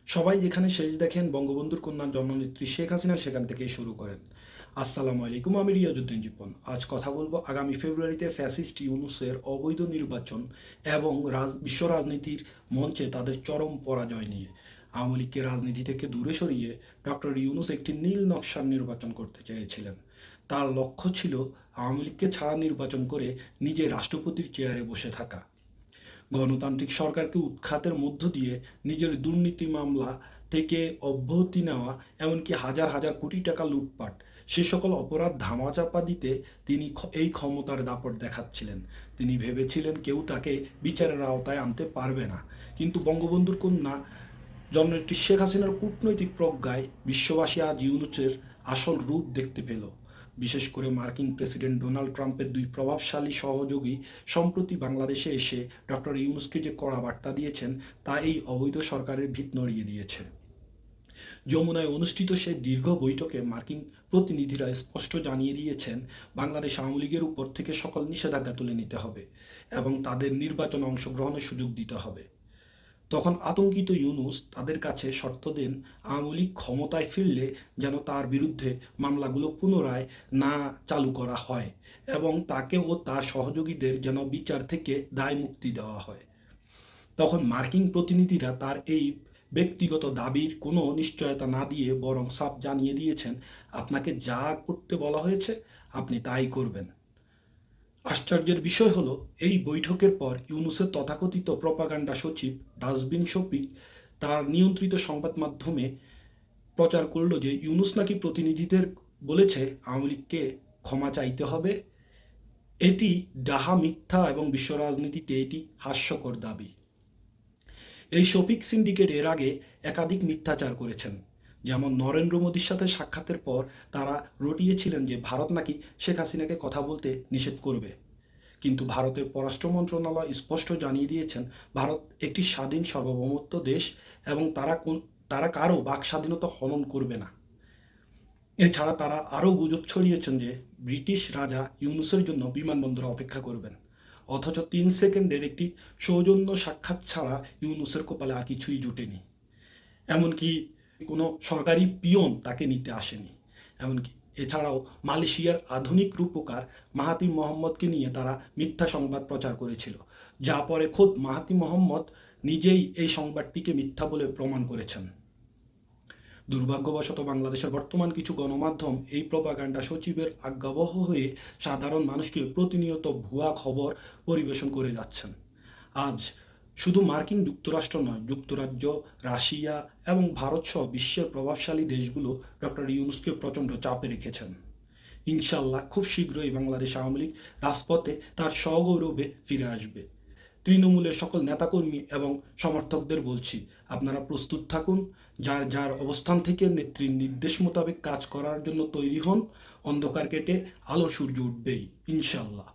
সবাই যেখানে শেষ দেখেন বঙ্গবন্ধুর কন্যা জননেত্রী শেখ হাসিনা সেখান থেকেই শুরু করেন। আসসালামু আলাইকুম, আমি রিয়াজউদ্দিন জীবন। আজ কথা বলবো আগামী ফেব্রুয়ারিতে ফ্যাসিস্ট ইউনূসের অবৈধ নির্বাচন এবং বিশ্ব রাজনীতির মঞ্চে তাদের চরম পরাজয় নিয়ে। আওয়ামী লীগকে রাজনীতি থেকে দূরে সরিয়ে ডক্টর ইউনূস একটি নীল নকশার নির্বাচন করতে চেয়েছিলেন। তার লক্ষ্য ছিল আওয়ামী লীগকে ছাড়া নির্বাচন করে নিজে রাষ্ট্রপতির চেয়ারে বসে থাকা। গণতান্ত্রিক সরকারকে উৎখাতের মধ্য দিয়ে নিজের দুর্নীতি মামলা থেকে অব্যাহতি নেওয়া, এমনকি হাজার হাজার কোটি টাকা লুটপাট, সে সকল অপরাধ ধামাচাপা দিতে তিনি এই ক্ষমতার দাপট দেখাচ্ছিলেন। তিনি ভেবেছিলেন কেউ তাকে বিচারের আওতায় আনতে পারবে না। কিন্তু বঙ্গবন্ধুর কন্যা জননেত্রী শেখ হাসিনার কূটনৈতিক প্রজ্ঞায় বিশ্ববাসী আজ ইউনূসের আসল রূপ দেখতে পেল। বিশেষ করে মার্কিন প্রেসিডেন্ট ডোনাল্ড ট্রাম্পের দুই প্রভাবশালী সহযোগী সম্প্রতি বাংলাদেশে এসে ডক্টর ইউনূসকে যে কড়া বার্তা দিয়েছেন, তা এই অবৈধ সরকারের ভিত নড়িয়ে দিয়েছে। যমুনায় অনুষ্ঠিত সেই দীর্ঘ বৈঠকে মার্কিন প্রতিনিধিরা স্পষ্ট জানিয়ে দিয়েছেন, বাংলাদেশ আওয়ামী লীগের উপর থেকে সকল নিষেধাজ্ঞা তুলে নিতে হবে এবং তাদের নির্বাচনে অংশগ্রহণের সুযোগ দিতে হবে। তখন আতঙ্কিত ইউনূস তাদের কাছে শর্ত দেন, আওয়ামী লীগ ক্ষমতায় ফিরলে যেন তার বিরুদ্ধে মামলাগুলো পুনরায় না চালু করা হয় এবং তাকে ও তার সহযোগীদের যেন বিচার থেকে দায় মুক্তি দেওয়া হয়। তখন মার্কিন প্রতিনিধিরা তার এই ব্যক্তিগত দাবির কোনো নিশ্চয়তা না দিয়ে বরং সাফ জানিয়ে দিয়েছেন, আপনাকে যা করতে বলা হয়েছে আপনি তাই করবেন। আশ্চর্যের বিষয় হলো, এই বৈঠকের পর ইউনূসের তথাকথিত প্রপাগান্ডা সচিব ডাস্টবিন শফিক তার নিয়ন্ত্রিত সংবাদ মাধ্যমে প্রচার করল যে ইউনূস নাকি প্রতিনিধিদের বলেছে আওয়ামী লীগকে ক্ষমা চাইতে হবে। এটি ডাহা মিথ্যা এবং বিশ্ব রাজনীতিতে এটি হাস্যকর দাবি। এই শফিক সিন্ডিকেট এর আগে একাধিক মিথ্যাচার করেছেন। যেমন নরেন্দ্র মোদীর সাথে সাক্ষাতের পর তারা রটিয়েছিলেন যে ভারত নাকি শেখ হাসিনাকে কথা বলতে নিষেধ করবে। কিন্তু ভারতের পররাষ্ট্র মন্ত্রণালয় স্পষ্ট জানিয়ে দিয়েছেন, ভারত একটি স্বাধীন সার্বভৌমত্ব দেশ এবং তারা কারও বাক স্বাধীনতা হনন করবে না। এছাড়া তারা আরও গুজব ছড়িয়েছেন যে ব্রিটিশ রাজা ইউনূসের জন্য বিমানবন্দরে অপেক্ষা করবেন, অথচ 3 সেকেন্ডের একটি সৌজন্য সাক্ষাৎ ছাড়া ইউনূসের কপালে আর কিছুই জুটেনি। এমনকি কোনো সরকারি পিয়ন তাকে নিতে আসেনি। এমনকি এছাড়াও মালয়েশিয়ার আধুনিক রূপকার মাহাথির মোহাম্মদকে নিয়ে তারা মিথ্যা সংবাদ প্রচার করেছিল, যা পরে খোদ মাহাথির মোহাম্মদ নিজেই এই সংবাদটিকে মিথ্যা বলে প্রমাণ করেছেন। দুর্ভাগ্যবশত বাংলাদেশের বর্তমান কিছু গণমাধ্যম এই প্রপাগান্ডা সচিবের আজ্ঞাবহ হয়ে সাধারণ মানুষকে প্রতিনিয়ত ভুয়া খবর পরিবেশন করে যাচ্ছেন। আজ শুধু মার্কিন যুক্তরাষ্ট্র নয়, যুক্তরাজ্য, রাশিয়া এবং ভারতসহ বিশ্বের প্রভাবশালী দেশগুলো ডক্টর ইউনূসকে প্রচণ্ড চাপে রেখেছেন। ইনশাল্লাহ খুব শীঘ্রই বাংলাদেশ আওয়ামী লীগ রাজপথে তার সগৌরবে ফিরে আসবে। তৃণমূলের সকল নেতাকর্মী এবং সমর্থকদের বলছি, আপনারা প্রস্তুত থাকুন। যার যার অবস্থান থেকে নেত্রীর নির্দেশ মোতাবেক কাজ করার জন্য তৈরি হন। অন্ধকার কেটে আলো সূর্য উঠবেই ইনশাল্লাহ।